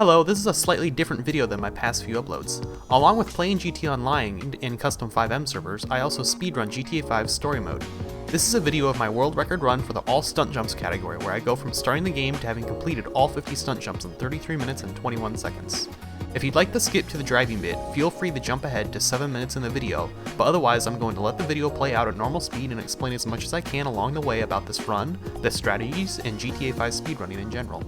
Hello, this is a slightly different video than my past few uploads. Along with playing GTA Online in custom 5M servers, I also speedrun GTA V Story Mode. This is a video of my world record run for the All Stunt Jumps category, where I go from starting the game to having completed all 50 stunt jumps in 33 minutes and 21 seconds. If you'd like to skip to the driving bit, feel free to jump ahead to 7 minutes in the video, but otherwise I'm going to let the video play out at normal speed and explain as much as I can along the way about this run, the strategies, and GTA V speedrunning in general.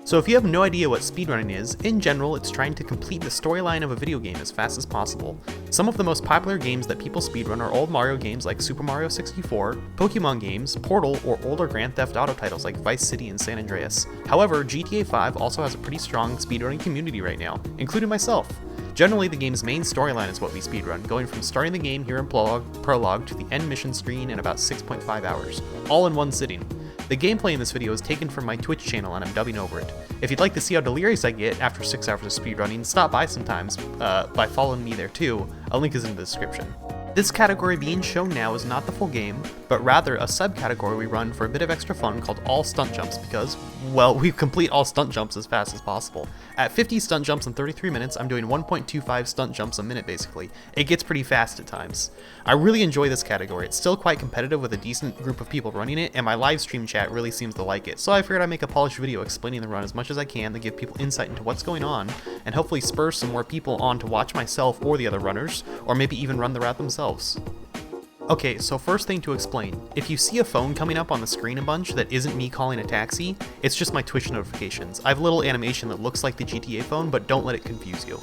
So if you have no idea what speedrunning is, in general it's trying to complete the storyline of a video game as fast as possible. Some of the most popular games that people speedrun are old Mario games like Super Mario 64, Pokemon games, Portal, or older Grand Theft Auto titles like Vice City and San Andreas. However, GTA V also has a pretty strong speedrunning community right now, including myself. Generally, the game's main storyline is what we speedrun, going from starting the game here in Prologue to the end mission screen in about 6.5 hours, all in one sitting. The gameplay in this video is taken from my Twitch channel and I'm dubbing over it. If you'd like to see how delirious I get after 6 hours of speedrunning, stop by sometimes by following me there too. A link is in the description. This category being shown now is not the full game, but rather a subcategory we run for a bit of extra fun called All Stunt Jumps because, well, we complete all stunt jumps as fast as possible. At 50 stunt jumps in 33 minutes, I'm doing 1.25 stunt jumps a minute basically. It gets pretty fast at times. I really enjoy this category. It's still quite competitive with a decent group of people running it, and my live stream chat really seems to like it, so I figured I'd make a polished video explaining the run as much as I can to give people insight into what's going on, and hopefully spur some more people on to watch myself or the other runners, or maybe even run the route themselves. Okay, so first thing to explain, if you see a phone coming up on the screen a bunch that isn't me calling a taxi, it's just my Twitch notifications. I have a little animation that looks like the GTA phone, but don't let it confuse you.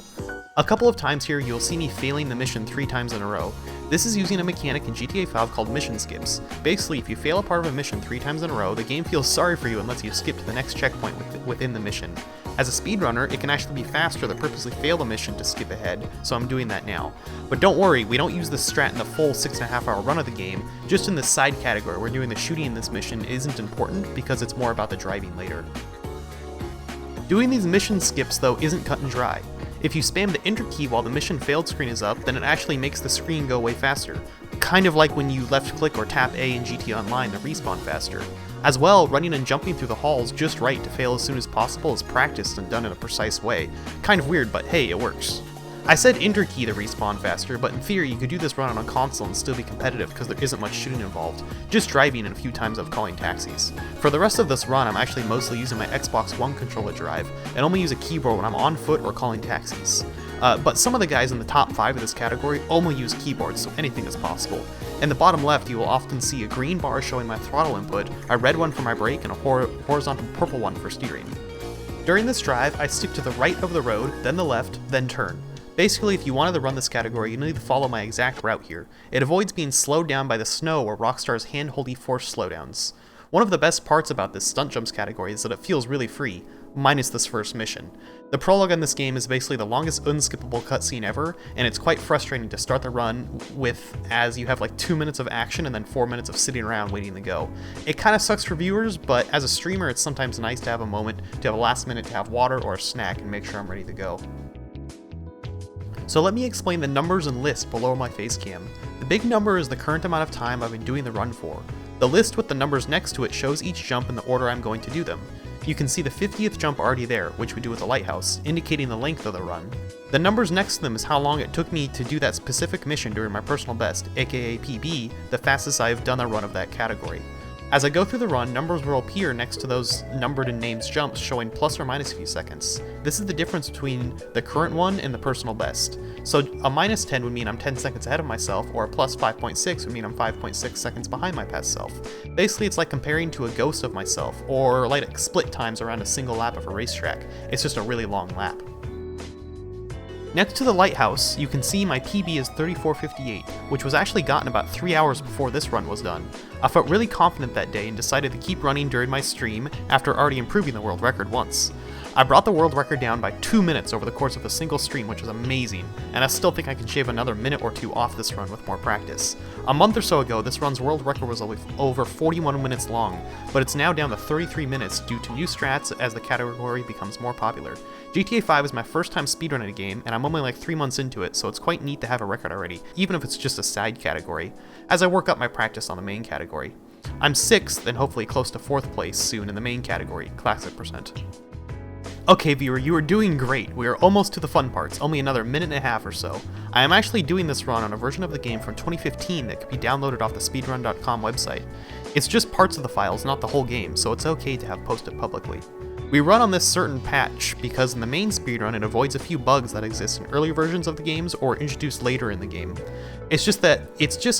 A couple of times here you'll see me failing the mission 3 times in a row. This is using a mechanic in GTA V called mission skips. Basically, if you fail a part of a mission 3 times in a row, the game feels sorry for you and lets you skip to the next checkpoint within the mission. As a speedrunner, it can actually be faster to purposely fail the mission to skip ahead, so I'm doing that now. But don't worry, we don't use this strat in the full 6.5 hour run of the game, just in this side category where doing the shooting in this mission isn't important because it's more about the driving later. Doing these mission skips though isn't cut and dry. If you spam the enter key while the mission failed screen is up, then it actually makes the screen go way faster. Kind of like when you left click or tap A in GTA Online to respawn faster. As well, running and jumping through the halls just right to fail as soon as possible is practiced and done in a precise way. Kind of weird, but hey, it works. I said enter key to respawn faster, but in theory you could do this run on a console and still be competitive because there isn't much shooting involved, just driving and a few times of calling taxis. For the rest of this run, I'm actually mostly using my Xbox One controller drive, and only use a keyboard when I'm on foot or calling taxis. But some of the guys in the top 5 of this category only use keyboards, so anything is possible. In the bottom left, you will often see a green bar showing my throttle input, a red one for my brake, and a horizontal purple one for steering. During this drive, I stick to the right of the road, then the left, then turn. Basically, if you wanted to run this category, you need to follow my exact route here. It avoids being slowed down by the snow or Rockstar's hand-holdy forced slowdowns. One of the best parts about this Stunt Jumps category is that it feels really free, minus this first mission. The prologue in this game is basically the longest unskippable cutscene ever, and it's quite frustrating to start the run with, as you have like 2 minutes of action and then 4 minutes of sitting around waiting to go. It kind of sucks for viewers, but as a streamer it's sometimes nice to have a moment, to have a last minute to have water or a snack and make sure I'm ready to go. So let me explain the numbers and list below my face cam. The big number is the current amount of time I've been doing the run for. The list with the numbers next to it shows each jump in the order I'm going to do them. You can see the 50th jump already there, which we do with the lighthouse, indicating the length of the run. The numbers next to them is how long it took me to do that specific mission during my personal best, aka PB, the fastest I've done a run of that category. As I go through the run, numbers will appear next to those numbered and named jumps showing plus or minus a few seconds. This is the difference between the current one and the personal best. So a minus 10 would mean I'm 10 seconds ahead of myself, or a plus 5.6 would mean I'm 5.6 seconds behind my past self. Basically, it's like comparing to a ghost of myself, or like split times around a single lap of a racetrack. It's just a really long lap. Next to the lighthouse, you can see my PB is 34:58, which was actually gotten about 3 hours before this run was done. I felt really confident that day and decided to keep running during my stream after already improving the world record once. I brought the world record down by 2 minutes over the course of a single stream, which is amazing, and I still think I can shave another minute or 2 off this run with more practice. A month or so ago, this run's world record was over 41 minutes long, but it's now down to 33 minutes due to new strats as the category becomes more popular. GTA V is my first time speedrunning a game, and I'm only like 3 months into it, so it's quite neat to have a record already, even if it's just a side category, as I work up my practice on the main category. I'm 6th and hopefully close to 4th place soon in the main category, Classic %. Okay viewer, you are doing great. We are almost to the fun parts, only another minute and a half or so. I am actually doing this run on a version of the game from 2015 that could be downloaded off the speedrun.com website. It's just parts of the files, not the whole game, so it's okay to have posted publicly. We run on this certain patch because in the main speedrun it avoids a few bugs that exist in early versions of the games or introduced later in the game. It's just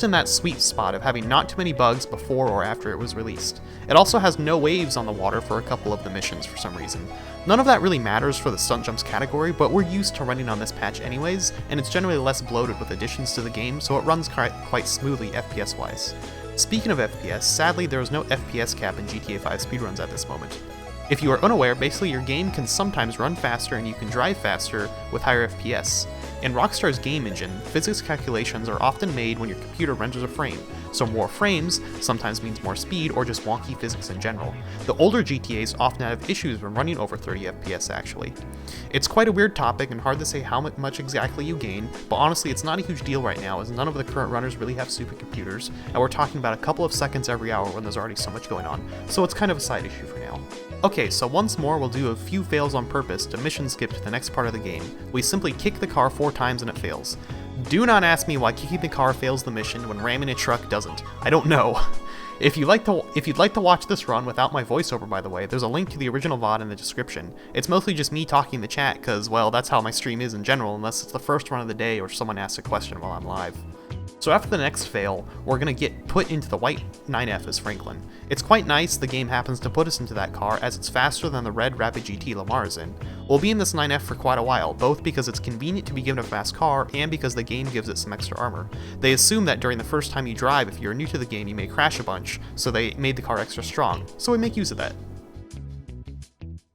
in that sweet spot of having not too many bugs before or after it was released. It also has no waves on the water for a couple of the missions for some reason. None of that really matters for the Stunt Jumps category, but we're used to running on this patch anyways, and it's generally less bloated with additions to the game, so it runs quite smoothly FPS wise. Speaking of FPS, sadly there is no FPS cap in GTA V Speedruns at this moment. If you are unaware, basically your game can sometimes run faster and you can drive faster with higher FPS. In Rockstar's game engine, physics calculations are often made when your computer renders a frame, so more frames sometimes means more speed or just wonky physics in general. The older GTAs often have issues when running over 30 FPS actually. It's quite a weird topic and hard to say how much exactly you gain, but honestly it's not a huge deal right now as none of the current runners really have supercomputers, and we're talking about a couple of seconds every hour when there's already so much going on, so it's kind of a side issue for now. Okay, so once more we'll do a few fails on purpose to mission skip to the next part of the game. We simply kick the car 4 times and it fails. Do not ask me why kicking the car fails the mission when ramming a truck doesn't. I don't know. If you'd like to watch this run without my voiceover, by the way, there's a link to the original VOD in the description. It's mostly just me talking in the chat cause, well, that's how my stream is in general unless it's the first run of the day or someone asks a question while I'm live. So after the next fail, we're going to get put into the white 9F as Franklin. It's quite nice the game happens to put us into that car as it's faster than the red Rapid GT Lamar is in. We'll be in this 9F for quite a while, both because it's convenient to be given a fast car and because the game gives it some extra armor. They assume that during the first time you drive, if you're new to the game, you may crash a bunch, so they made the car extra strong, so we make use of that.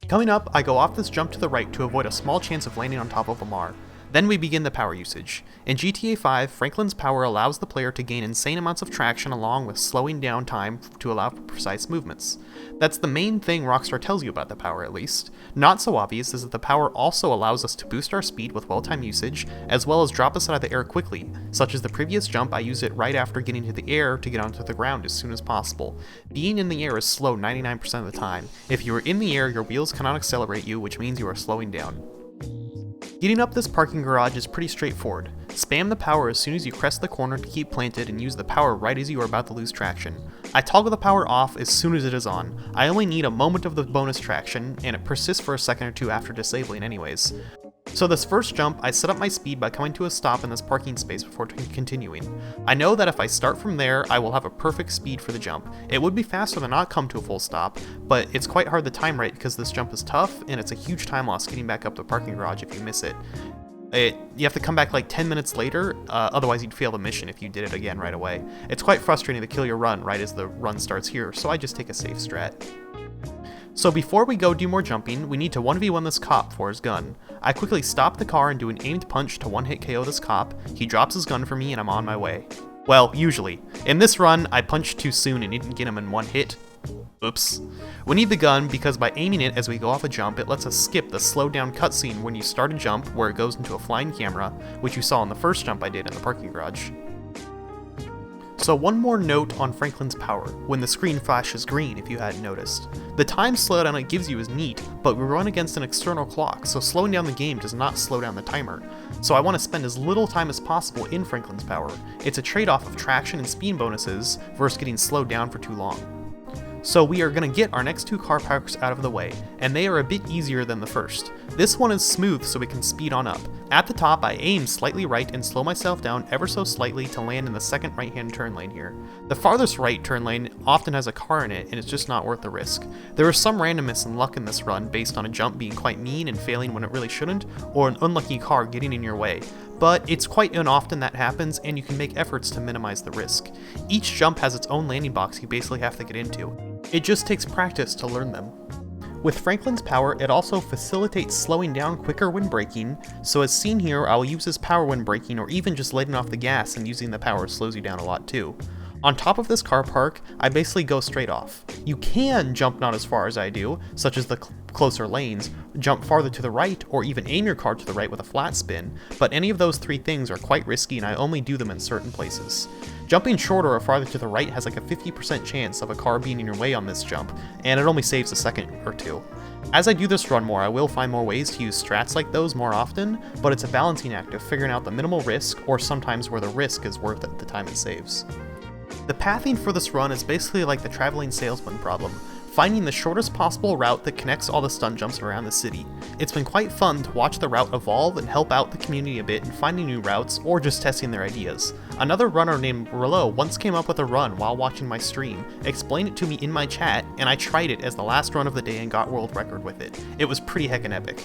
Coming up, I go off this jump to the right to avoid a small chance of landing on top of Lamar. Then we begin the power usage. In GTA V, Franklin's power allows the player to gain insane amounts of traction along with slowing down time to allow for precise movements. That's the main thing Rockstar tells you about the power at least. Not so obvious is that the power also allows us to boost our speed with well-timed usage, as well as drop us out of the air quickly, such as the previous jump I use it right after getting to the air to get onto the ground as soon as possible. Being in the air is slow 99% of the time. If you are in the air, your wheels cannot accelerate you, which means you are slowing down. Getting up this parking garage is pretty straightforward. Spam the power as soon as you crest the corner to keep planted and use the power right as you are about to lose traction. I toggle the power off as soon as it is on. I only need a moment of the bonus traction, and it persists for a second or two after disabling anyways. So this first jump, I set up my speed by coming to a stop in this parking space before continuing. I know that if I start from there, I will have a perfect speed for the jump. It would be faster than not come to a full stop, but it's quite hard to time right because this jump is tough, and it's a huge time loss getting back up the parking garage if you miss it. You have to come back like 10 minutes later, otherwise you'd fail the mission if you did it again right away. It's quite frustrating to kill your run right as the run starts here, so I just take a safe strat. So before we go do more jumping, we need to 1v1 this cop for his gun. I quickly stop the car and do an aimed punch to one-hit KO this cop. He drops his gun for me and I'm on my way. Well, usually. In this run, I punched too soon and didn't get him in one hit. Oops. We need the gun because by aiming it as we go off a jump, it lets us skip the slow down cutscene when you start a jump where it goes into a flying camera, which you saw in the first jump I did in the parking garage. So one more note on Franklin's power, when the screen flashes green if you hadn't noticed. The time slowdown it gives you is neat, but we run against an external clock, so slowing down the game does not slow down the timer. So I want to spend as little time as possible in Franklin's power. It's a trade-off of traction and speed bonuses versus getting slowed down for too long. So we are going to get our next 2 car parks out of the way, and they are a bit easier than the first. This one is smooth so we can speed on up. At the top I aim slightly right and slow myself down ever so slightly to land in the second right-hand turn lane here. The farthest right turn lane often has a car in it and it's just not worth the risk. There is some randomness and luck in this run based on a jump being quite mean and failing when it really shouldn't, or an unlucky car getting in your way. But it's quite unoften that happens and you can make efforts to minimize the risk. Each jump has its own landing box you basically have to get into. It just takes practice to learn them. With Franklin's power, it also facilitates slowing down quicker when braking, so as seen here, I will use his power when braking or even just letting off the gas and using the power slows you down a lot too. On top of this car park, I basically go straight off. You can jump not as far as I do, such as the closer lanes, jump farther to the right, or even aim your car to the right with a flat spin, but any of those 3 things are quite risky and I only do them in certain places. Jumping shorter or farther to the right has like a 50% chance of a car being in your way on this jump, and it only saves a second or two. As I do this run more, I will find more ways to use strats like those more often, but it's a balancing act of figuring out the minimal risk, or sometimes where the risk is worth it the time it saves. The pathing for this run is basically like the traveling salesman problem, finding the shortest possible route that connects all the stunt jumps around the city. It's been quite fun to watch the route evolve and help out the community a bit in finding new routes or just testing their ideas. Another runner named Rillo once came up with a run while watching my stream, explained it to me in my chat, and I tried it as the last run of the day and got world record with it. It was pretty heckin' epic.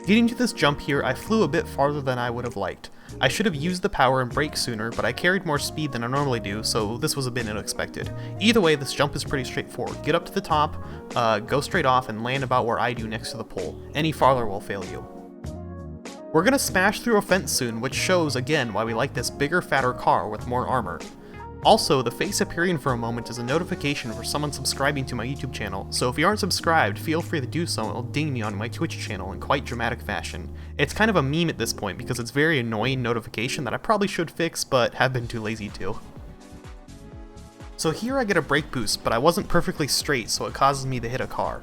Getting to this jump here, I flew a bit farther than I would have liked. I should have used the power and brake sooner, but I carried more speed than I normally do, so this was a bit unexpected. Either way, this jump is pretty straightforward. Get up to the top, go straight off, and land about where I do next to the pole. Any farther will fail you. We're gonna smash through a fence soon, which shows again why we like this bigger, fatter car with more armor. Also, the face appearing for a moment is a notification for someone subscribing to my YouTube channel, so if you aren't subscribed, feel free to do so and it'll ding me on my Twitch channel in quite dramatic fashion. It's kind of a meme at this point because it's a very annoying notification that I probably should fix, but have been too lazy to. So here I get a brake boost, but I wasn't perfectly straight, so it causes me to hit a car.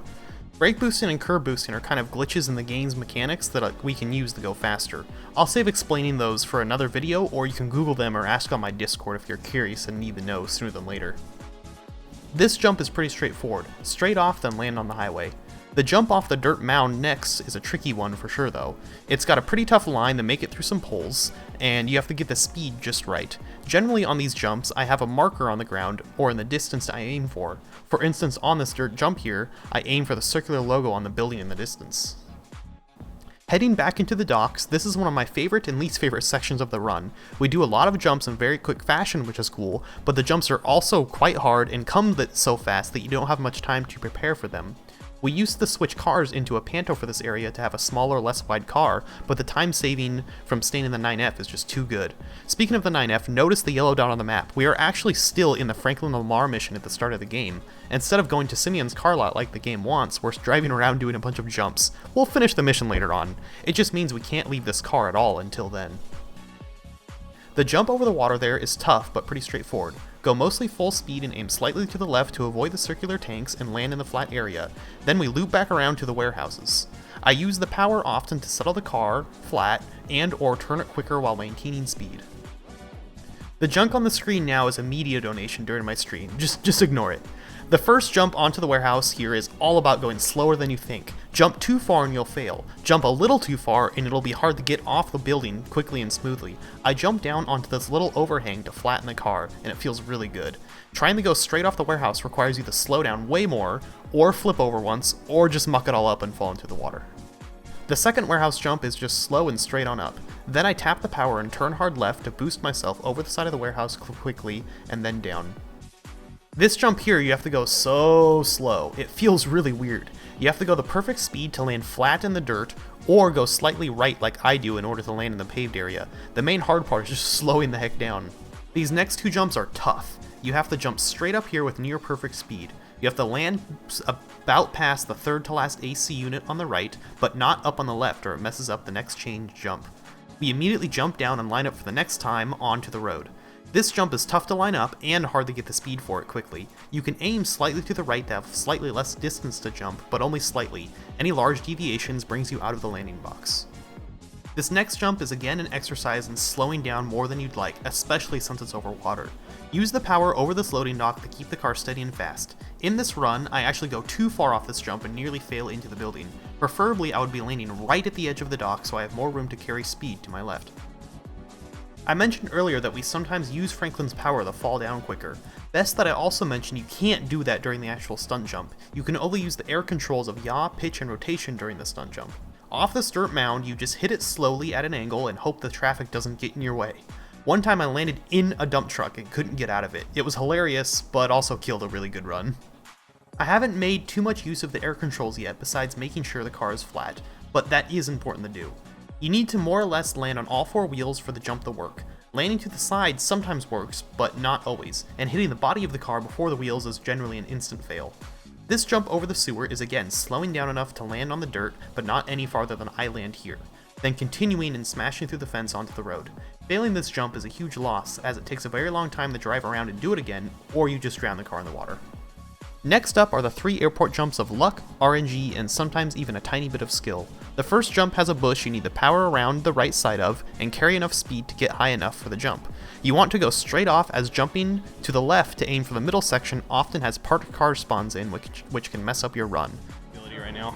Brake boosting and curb boosting are kind of glitches in the game's mechanics that we can use to go faster. I'll save explaining those for another video, or you can Google them or ask on my Discord if you're curious and need to know sooner than later. This jump is pretty straightforward. Straight off, then land on the highway. The jump off the dirt mound next is a tricky one for sure though. It's got a pretty tough line to make it through some poles, and you have to get the speed just right. Generally on these jumps, I have a marker on the ground, or in the distance I aim for. For instance, on this dirt jump here, I aim for the circular logo on the building in the distance. Heading back into the docks, this is one of my favorite and least favorite sections of the run. We do a lot of jumps in very quick fashion, which is cool, but the jumps are also quite hard and come so fast that you don't have much time to prepare for them. We used to switch cars into a Panto for this area to have a smaller, less wide car, but the time saving from staying in the 9F is just too good. Speaking of the 9F, notice the yellow dot on the map. We are actually still in the Franklin Lamar mission at the start of the game. Instead of going to Simeon's car lot like the game wants, we're driving around doing a bunch of jumps. We'll finish the mission later on. It just means we can't leave this car at all until then. The jump over the water there is tough, but pretty straightforward. Go mostly full speed and aim slightly to the left to avoid the circular tanks and land in the flat area. Then we loop back around to the warehouses. I use the power often to settle the car flat and or turn it quicker while maintaining speed. The junk on the screen now is a media donation during my stream. Just ignore it. The first jump onto the warehouse here is all about going slower than you think. Jump too far and you'll fail. Jump a little too far and it'll be hard to get off the building quickly and smoothly. I jump down onto this little overhang to flatten the car, and it feels really good. Trying to go straight off the warehouse requires you to slow down way more, or flip over once, or just muck it all up and fall into the water. The second warehouse jump is just slow and straight on up. Then I tap the power and turn hard left to boost myself over the side of the warehouse quickly, and then down. This jump here, you have to go so slow. It feels really weird. You have to go the perfect speed to land flat in the dirt, or go slightly right like I do in order to land in the paved area. The main hard part is just slowing the heck down. These next two jumps are tough. You have to jump straight up here with near perfect speed. You have to land about past the third to last AC unit on the right, but not up on the left or it messes up the next chain jump. We immediately jump down and line up for the next time onto the road. This jump is tough to line up and hard to get the speed for it quickly. You can aim slightly to the right to have slightly less distance to jump, but only slightly. Any large deviations brings you out of the landing box. This next jump is again an exercise in slowing down more than you'd like, especially since it's over water. Use the power over this loading dock to keep the car steady and fast. In this run, I actually go too far off this jump and nearly fail into the building. Preferably, I would be landing right at the edge of the dock so I have more room to carry speed to my left. I mentioned earlier that we sometimes use Franklin's power to fall down quicker. Best that I also mentioned you can't do that during the actual stunt jump. You can only use the air controls of yaw, pitch, and rotation during the stunt jump. Off this dirt mound, you just hit it slowly at an angle and hope the traffic doesn't get in your way. One time I landed in a dump truck and couldn't get out of it. It was hilarious, but also killed a really good run. I haven't made too much use of the air controls yet besides making sure the car is flat, but that is important to do. You need to more or less land on all four wheels for the jump to work. Landing to the side sometimes works, but not always, and hitting the body of the car before the wheels is generally an instant fail. This jump over the sewer is again slowing down enough to land on the dirt, but not any farther than I land here, then continuing and smashing through the fence onto the road. Failing this jump is a huge loss, as it takes a very long time to drive around and do it again, or you just drown the car in the water. Next up are the 3 airport jumps of luck, RNG, and sometimes even a tiny bit of skill. The first jump has a bush you need to power around the right side of and carry enough speed to get high enough for the jump. You want to go straight off, as jumping to the left to aim for the middle section often has parked car spawns in, which can mess up your run. Right now.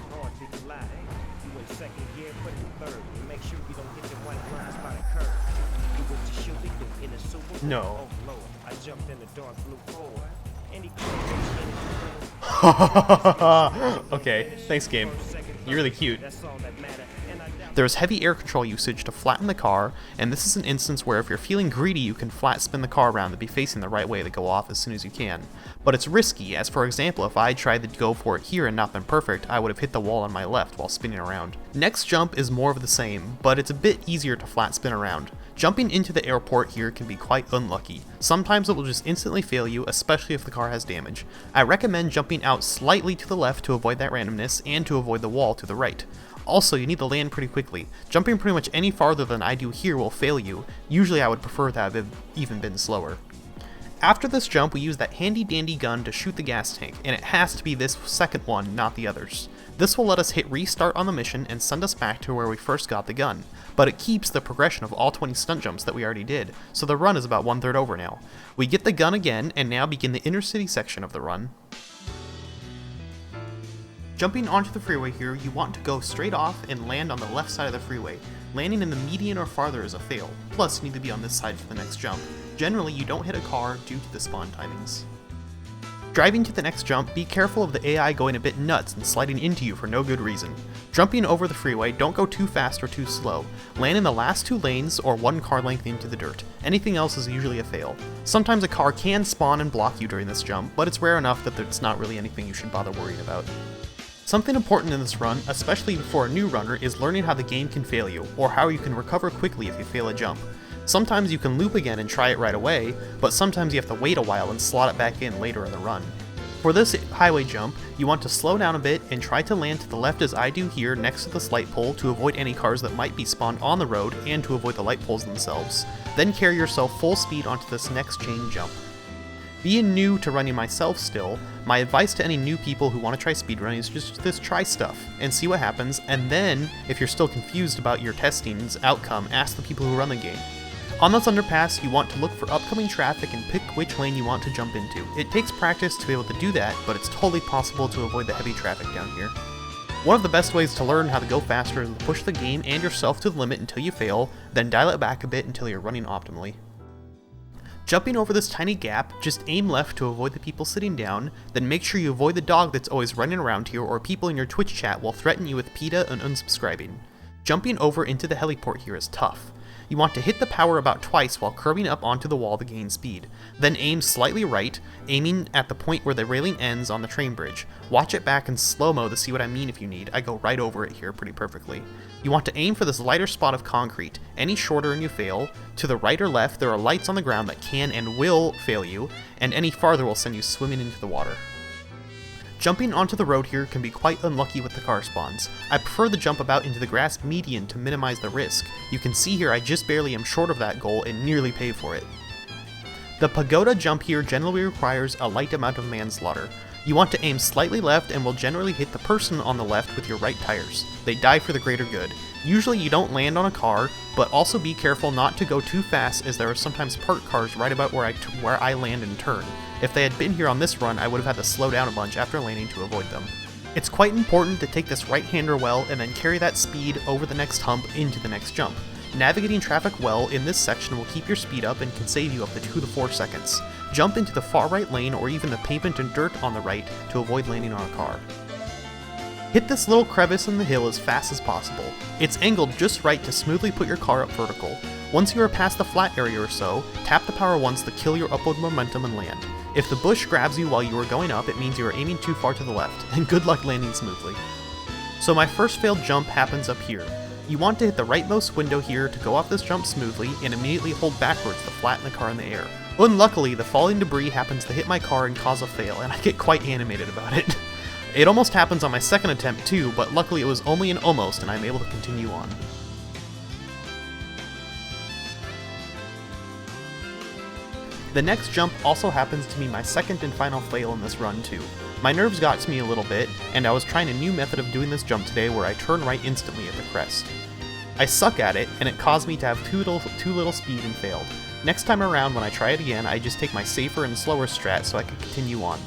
No. Okay, thanks game. You're really cute. There is heavy air control usage to flatten the car, and this is an instance where if you're feeling greedy you can flat spin the car around to be facing the right way to go off as soon as you can. But it's risky, as for example if I tried to go for it here and not been perfect, I would have hit the wall on my left while spinning around. Next jump is more of the same, but it's a bit easier to flat spin around. Jumping into the airport here can be quite unlucky. Sometimes it will just instantly fail you, especially if the car has damage. I recommend jumping out slightly to the left to avoid that randomness and to avoid the wall to the right. Also, you need to land pretty quickly. Jumping pretty much any farther than I do here will fail you. Usually I would prefer to have even been slower. After this jump, we use that handy dandy gun to shoot the gas tank, and it has to be this second one, not the others. This will let us hit restart on the mission and send us back to where we first got the gun, but it keeps the progression of all 20 stunt jumps that we already did, so the run is about 1/3 over now. We get the gun again, and now begin the inner city section of the run. Jumping onto the freeway here, you want to go straight off and land on the left side of the freeway. Landing in the median or farther is a fail, plus you need to be on this side for the next jump. Generally, you don't hit a car due to the spawn timings. Driving to the next jump, be careful of the AI going a bit nuts and sliding into you for no good reason. Jumping over the freeway, don't go too fast or too slow. Land in the last 2 lanes or 1 car length into the dirt. Anything else is usually a fail. Sometimes a car can spawn and block you during this jump, but it's rare enough that it's not really anything you should bother worrying about. Something important in this run, especially for a new runner, is learning how the game can fail you, or how you can recover quickly if you fail a jump. Sometimes you can loop again and try it right away, but sometimes you have to wait a while and slot it back in later in the run. For this highway jump, you want to slow down a bit and try to land to the left as I do here next to this light pole to avoid any cars that might be spawned on the road and to avoid the light poles themselves. Then carry yourself full speed onto this next chain jump. Being new to running myself still, my advice to any new people who want to try speedrunning is just try stuff and see what happens, and then, if you're still confused about your testing's outcome, ask the people who run the game. On this underpass, you want to look for upcoming traffic and pick which lane you want to jump into. It takes practice to be able to do that, but it's totally possible to avoid the heavy traffic down here. One of the best ways to learn how to go faster is to push the game and yourself to the limit until you fail, then dial it back a bit until you're running optimally. Jumping over this tiny gap, just aim left to avoid the people sitting down, then make sure you avoid the dog that's always running around here or people in your Twitch chat will threaten you with PETA and unsubscribing. Jumping over into the heliport here is tough. You want to hit the power about twice while curving up onto the wall to gain speed. Then aim slightly right, aiming at the point where the railing ends on the train bridge. Watch it back in slow-mo to see what I mean if you need. I go right over it here pretty perfectly. You want to aim for this lighter spot of concrete. Any shorter and you fail. To the right or left, there are lights on the ground that can and will fail you, and any farther will send you swimming into the water. Jumping onto the road here can be quite unlucky with the car spawns. I prefer the jump about into the grass median to minimize the risk. You can see here I just barely am short of that goal and nearly pay for it. The pagoda jump here generally requires a light amount of manslaughter. You want to aim slightly left and will generally hit the person on the left with your right tires. They die for the greater good. Usually you don't land on a car, but also be careful not to go too fast as there are sometimes parked cars right about where I land and turn. If they had been here on this run, I would have had to slow down a bunch after landing to avoid them. It's quite important to take this right-hander well and then carry that speed over the next hump into the next jump. Navigating traffic well in this section will keep your speed up and can save you up to 2 to 4 seconds. Jump into the far right lane or even the pavement and dirt on the right to avoid landing on a car. Hit this little crevice in the hill as fast as possible. It's angled just right to smoothly put your car up vertical. Once you are past the flat area or so, tap the power once to kill your upward momentum and land. If the bush grabs you while you are going up, it means you are aiming too far to the left, and good luck landing smoothly. So my first failed jump happens up here. You want to hit the rightmost window here to go off this jump smoothly and immediately hold backwards to flatten the car in the air. Unluckily, the falling debris happens to hit my car and cause a fail, and I get quite animated about it. It almost happens on my second attempt too, but luckily it was only an almost and I'm able to continue on. The next jump also happens to be my second and final fail in this run too. My nerves got to me a little bit, and I was trying a new method of doing this jump today where I turn right instantly at the crest. I suck at it, and it caused me to have too little speed and failed. Next time around when I try it again, I just take my safer and slower strat so I can continue on.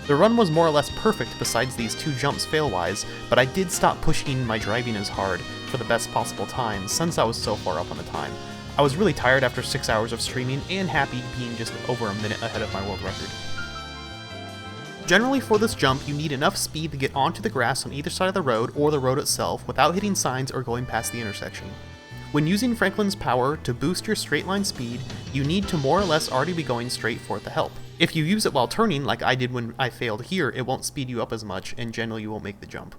The run was more or less perfect besides these two jumps fail-wise, but I did stop pushing my driving as hard for the best possible time since I was so far up on the time. I was really tired after 6 hours of streaming and happy being just over a minute ahead of my world record. Generally for this jump, you need enough speed to get onto the grass on either side of the road or the road itself without hitting signs or going past the intersection. When using Franklin's power to boost your straight line speed, you need to more or less already be going straight for it to help. If you use it while turning, like I did when I failed here, it won't speed you up as much, and generally you won't make the jump.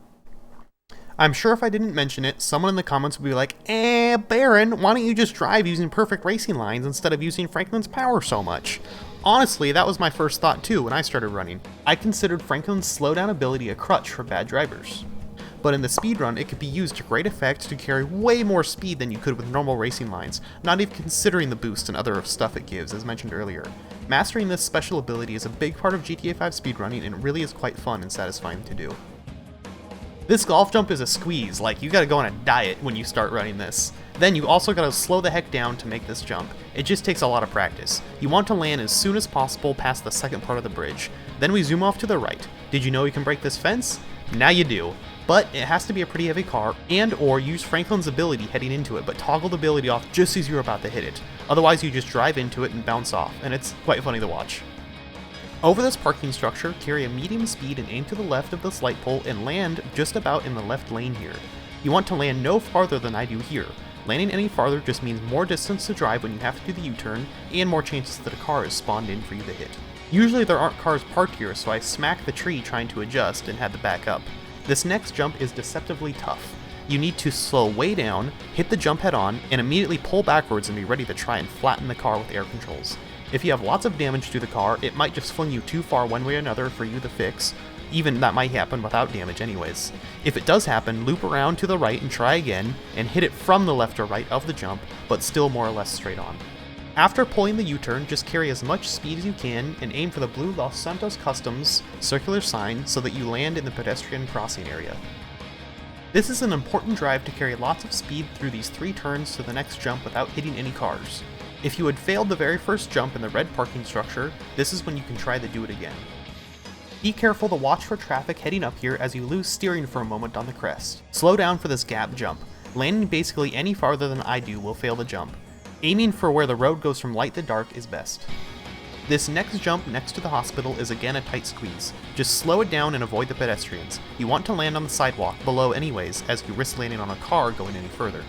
I'm sure if I didn't mention it, someone in the comments would be like, Baron, why don't you just drive using perfect racing lines instead of using Franklin's power so much? Honestly, that was my first thought too when I started running. I considered Franklin's slowdown ability a crutch for bad drivers. But in the speedrun, it could be used to great effect to carry way more speed than you could with normal racing lines, not even considering the boost and other stuff it gives, as mentioned earlier. Mastering this special ability is a big part of GTA V speedrunning, and it really is quite fun and satisfying to do. This golf jump is a squeeze, like you gotta go on a diet when you start running this. Then you also gotta slow the heck down to make this jump. It just takes a lot of practice. You want to land as soon as possible past the second part of the bridge. Then we zoom off to the right. Did you know you can break this fence? Now you do. But it has to be a pretty heavy car, and or use Franklin's ability heading into it, but toggle the ability off just as you're about to hit it. Otherwise you just drive into it and bounce off, and it's quite funny to watch. Over this parking structure, carry a medium speed and aim to the left of this light pole and land just about in the left lane here. You want to land no farther than I do here. Landing any farther just means more distance to drive when you have to do the U-turn, and more chances that a car is spawned in for you to hit. Usually there aren't cars parked here, so I smack the tree trying to adjust and had to back up. This next jump is deceptively tough. You need to slow way down, hit the jump head on, and immediately pull backwards and be ready to try and flatten the car with air controls. If you have lots of damage to the car, it might just fling you too far one way or another for you to fix. Even that might happen without damage anyways. If it does happen, loop around to the right and try again, and hit it from the left or right of the jump, but still more or less straight on. After pulling the U-turn, just carry as much speed as you can and aim for the blue Los Santos Customs circular sign so that you land in the pedestrian crossing area. This is an important drive to carry lots of speed through these 3 turns to the next jump without hitting any cars. If you had failed the very first jump in the red parking structure, this is when you can try to do it again. Be careful to watch for traffic heading up here as you lose steering for a moment on the crest. Slow down for this gap jump. Landing basically any farther than I do will fail the jump. Aiming for where the road goes from light to dark is best. This next jump next to the hospital is again a tight squeeze. Just slow it down and avoid the pedestrians. You want to land on the sidewalk below anyways, as you risk landing on a car going any further.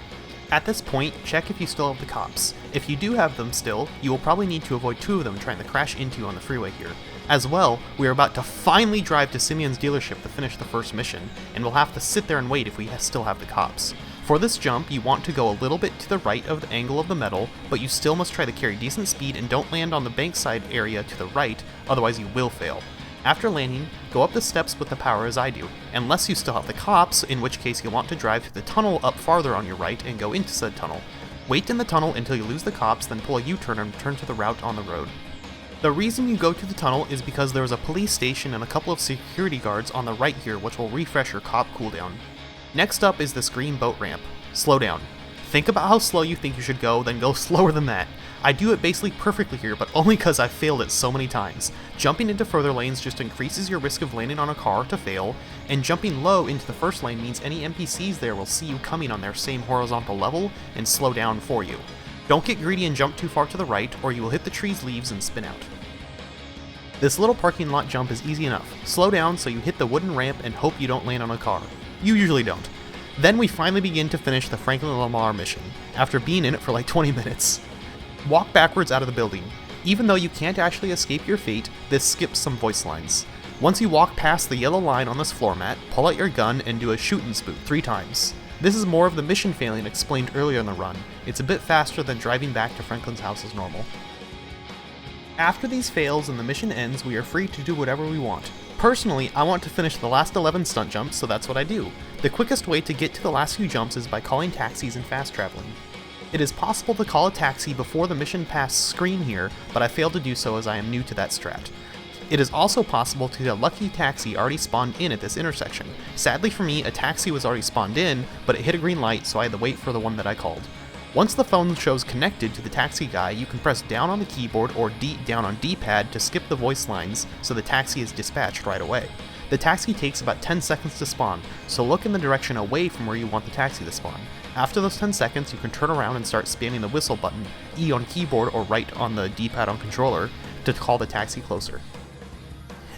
At this point, check if you still have the cops. If you do have them still, you will probably need to avoid 2 of them trying to crash into you on the freeway here. As well, we are about to finally drive to Simeon's dealership to finish the first mission, and we'll have to sit there and wait if we still have the cops. For this jump, you want to go a little bit to the right of the angle of the metal, but you still must try to carry decent speed and don't land on the bankside area to the right, otherwise you will fail. After landing, go up the steps with the power as I do, unless you still have the cops, in which case you'll want to drive to the tunnel up farther on your right and go into said tunnel. Wait in the tunnel until you lose the cops, then pull a U-turn and return to the route on the road. The reason you go to the tunnel is because there is a police station and a couple of security guards on the right here which will refresh your cop cooldown. Next up is this green boat ramp. Slow down. Think about how slow you think you should go, then go slower than that. I do it basically perfectly here, but only because I've failed it so many times. Jumping into further lanes just increases your risk of landing on a car to fail, and jumping low into the first lane means any NPCs there will see you coming on their same horizontal level and slow down for you. Don't get greedy and jump too far to the right, or you will hit the tree's leaves and spin out. This little parking lot jump is easy enough. Slow down so you hit the wooden ramp and hope you don't land on a car. You usually don't. Then we finally begin to finish the Franklin Lamar mission, after being in it for like 20 minutes. Walk backwards out of the building. Even though you can't actually escape your fate, this skips some voice lines. Once you walk past the yellow line on this floor mat, pull out your gun and do a shoot and spoot 3 times. This is more of the mission failing explained earlier in the run. It's a bit faster than driving back to Franklin's house as normal. After these fails and the mission ends, we are free to do whatever we want. Personally, I want to finish the last 11 stunt jumps, so that's what I do. The quickest way to get to the last few jumps is by calling taxis and fast traveling. It is possible to call a taxi before the mission pass screen here, but I failed to do so as I am new to that strat. It is also possible to get a lucky taxi already spawned in at this intersection. Sadly for me, a taxi was already spawned in, but it hit a green light, so I had to wait for the one that I called. Once the phone shows connected to the taxi guy, you can press down on the keyboard or down on D-pad to skip the voice lines so the taxi is dispatched right away. The taxi takes about 10 seconds to spawn, so look in the direction away from where you want the taxi to spawn. After those 10 seconds, you can turn around and start spamming the whistle button, E on keyboard or right on the D-pad on controller, to call the taxi closer.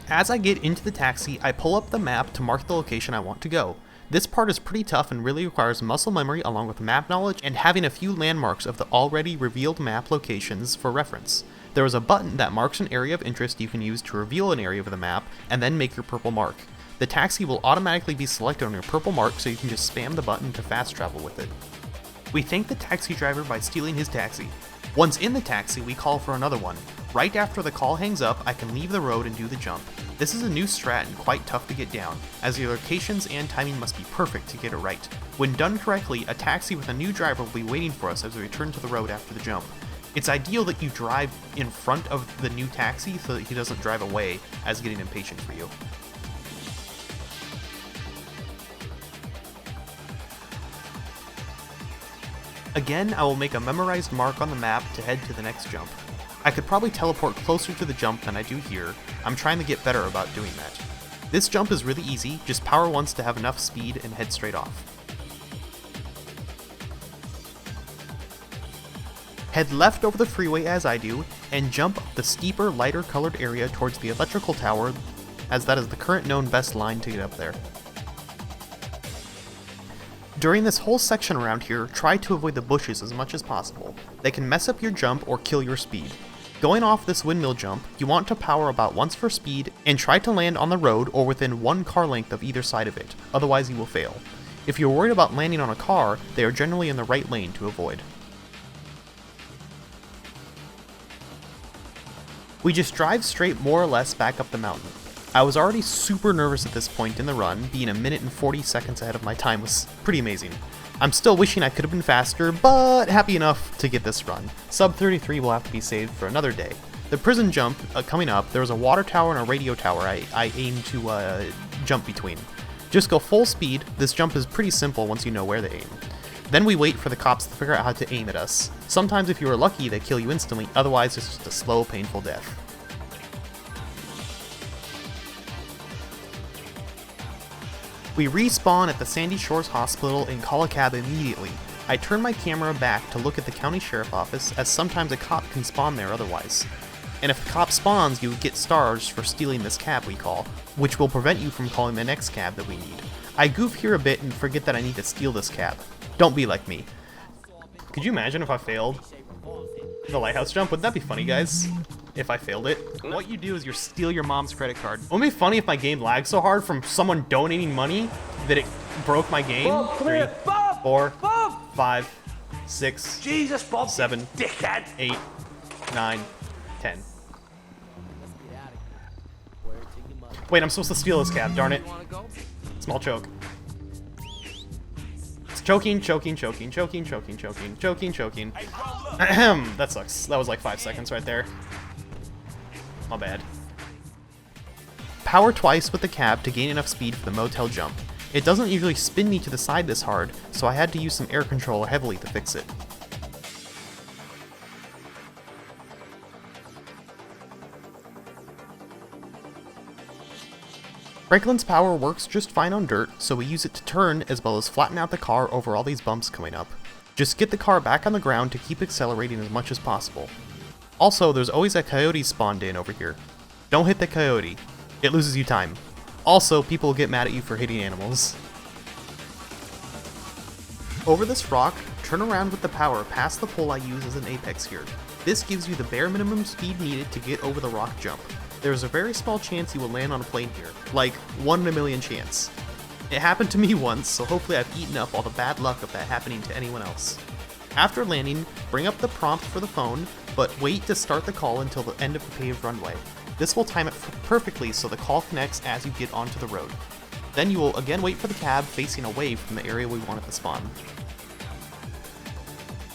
As I get into the taxi, I pull up the map to mark the location I want to go. This part is pretty tough and really requires muscle memory along with map knowledge and having a few landmarks of the already revealed map locations for reference. There is a button that marks an area of interest you can use to reveal an area of the map and then make your purple mark. The taxi will automatically be selected on your purple mark so you can just spam the button to fast travel with it. We thank the taxi driver by stealing his taxi. Once in the taxi, we call for another one. Right after the call hangs up, I can leave the road and do the jump. This is a new strat and quite tough to get down, as your locations and timing must be perfect to get it right. When done correctly, a taxi with a new driver will be waiting for us as we return to the road after the jump. It's ideal that you drive in front of the new taxi so that he doesn't drive away as getting impatient for you. Again, I will make a memorized mark on the map to head to the next jump. I could probably teleport closer to the jump than I do here. I'm trying to get better about doing that. This jump is really easy, just power once to have enough speed and head straight off. Head left over the freeway as I do, and jump up the steeper, lighter colored area towards the electrical tower, as that is the current known best line to get up there. During this whole section around here, try to avoid the bushes as much as possible. They can mess up your jump or kill your speed. Going off this windmill jump, you want to power about once for speed and try to land on the road or within one car length of either side of it, otherwise you will fail. If you're worried about landing on a car, they are generally in the right lane to avoid. We just drive straight more or less back up the mountain. I was already super nervous at this point in the run, being 1 minute and 40 seconds ahead of my time was pretty amazing. I'm still wishing I could have been faster, but happy enough to get this run. Sub 33 will have to be saved for another day. The prison jump coming up, there was a water tower and a radio tower I aim to jump between. Just go full speed, this jump is pretty simple once you know where to aim. Then we wait for the cops to figure out how to aim at us. Sometimes if you are lucky, they kill you instantly, otherwise it's just a slow, painful death. We respawn at the Sandy Shores Hospital and call a cab immediately. I turn my camera back to look at the county sheriff office, as sometimes a cop can spawn there otherwise. And if the cop spawns, you get stars for stealing this cab we call, which will prevent you from calling the next cab that we need. I goof here a bit and forget that I need to steal this cab. Don't be like me. Could you imagine if I failed the lighthouse jump? Wouldn't that be funny, guys? If I failed it. What you do is you steal your mom's credit card. It would be funny if my game lagged so hard from someone donating money that it broke my game. Bob, come 3, here. Bob, 4, Bob. 5, 6, Jesus, Bob, 7, dickhead. 8, 9, 10. Wait, I'm supposed to steal this cab, darn it. Small choke. It's choking. Ahem, that sucks. That was like 5 seconds right there. My bad. Power twice with the cab to gain enough speed for the motel jump. It doesn't usually spin me to the side this hard, so I had to use some air control heavily to fix it. Franklin's power works just fine on dirt, so we use it to turn as well as flatten out the car over all these bumps coming up. Just get the car back on the ground to keep accelerating as much as possible. Also, there's always a coyote spawned in over here. Don't hit the coyote. It loses you time. Also, people will get mad at you for hitting animals. Over this rock, turn around with the power past the pole I use as an apex here. This gives you the bare minimum speed needed to get over the rock jump. There's a very small chance you will land on a plane here, like 1 in a million chance. It happened to me once, so hopefully I've eaten up all the bad luck of that happening to anyone else. After landing, bring up the prompt for the phone, but wait to start the call until the end of the paved runway. This will time it perfectly so the call connects as you get onto the road. Then you will again wait for the cab facing away from the area we want it to spawn.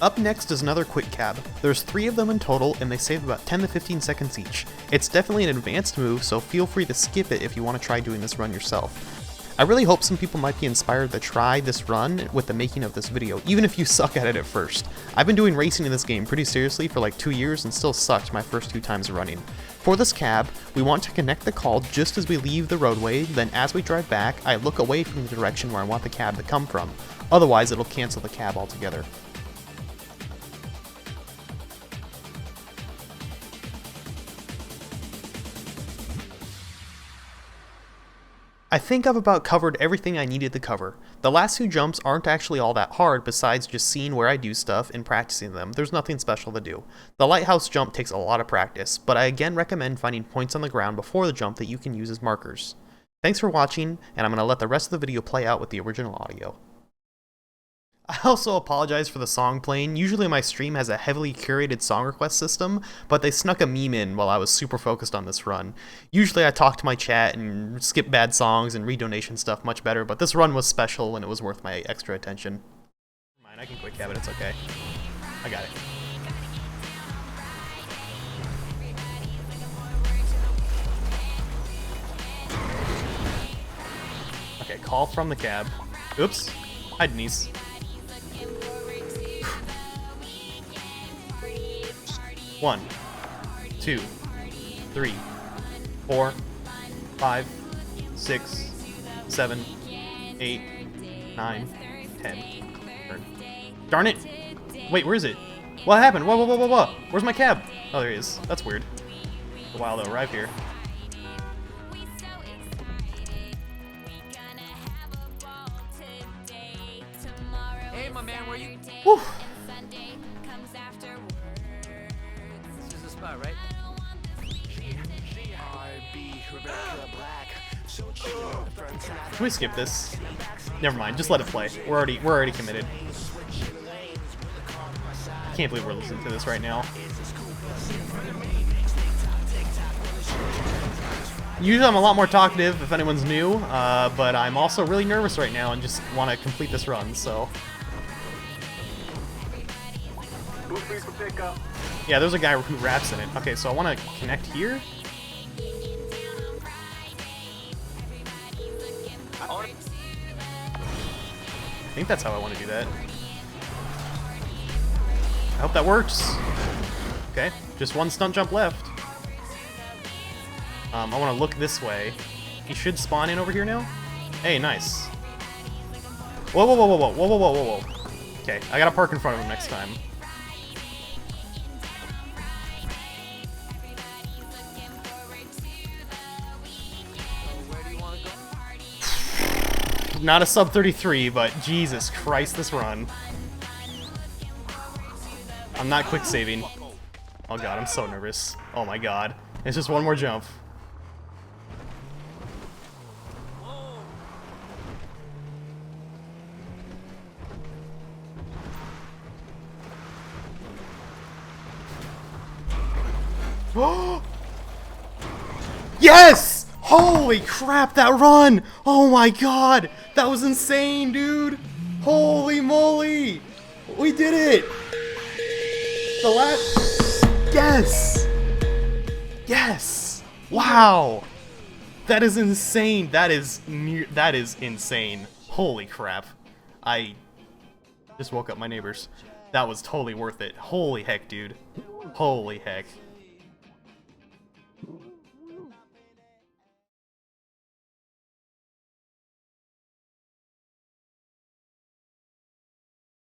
Up next is another quick cab. There's 3 of them in total and they save about 10 to 15 seconds each. It's definitely an advanced move, so feel free to skip it if you want to try doing this run yourself. I really hope some people might be inspired to try this run with the making of this video, even if you suck at it at first. I've been doing racing in this game pretty seriously for like 2 years and still sucked my first 2 times running. For this cab, we want to connect the call just as we leave the roadway, then as we drive back, I look away from the direction where I want the cab to come from. Otherwise, it'll cancel the cab altogether. I think I've about covered everything I needed to cover. The last 2 jumps aren't actually all that hard besides just seeing where I do stuff and practicing them. There's nothing special to do. The lighthouse jump takes a lot of practice, but I again recommend finding points on the ground before the jump that you can use as markers. Thanks for watching, and I'm going to let the rest of the video play out with the original audio. I also apologize for the song playing. Usually my stream has a heavily curated song request system, but they snuck a meme in while I was super focused on this run. Usually I talk to my chat and skip bad songs and read donation stuff much better, but this run was special and it was worth my extra attention. Never mind, I can quick cab it, it's okay. I got it. Okay, call from the cab. Oops. Hi, Denise. One, 2, 3, 4, 5, 6, 7, 8, 9, 10. Turn. Darn it! Wait, where is it? What happened? Whoa! Where's my cab? Oh, there he is. That's weird. Took a while to arrive here. Hey, my man, where you? Whew. Right? Can we skip this? Never mind, just let it play. We're already committed. I can't believe we're listening to this right now. Usually I'm a lot more talkative if anyone's new, but I'm also really nervous right now and just want to complete this run, so. Yeah, there's a guy who raps in it. Okay, so I want to connect here. I think that's how I want to do that. I hope that works. Okay, just one stunt jump left. I want to look this way. He should spawn in over here now. Hey, nice. Whoa. Okay, I gotta park in front of him next time. Not a sub 33, but Jesus Christ, this run. I'm not quick saving. Oh god, I'm so nervous. Oh my god. It's just one more jump. Yes! Holy crap, that run! Oh my god! That was insane, dude! Holy moly! We did it! The last... Yes! Yes! Wow! That is insane. That is insane. Holy crap. I just woke up my neighbors. That was totally worth it. Holy heck, dude. Holy heck.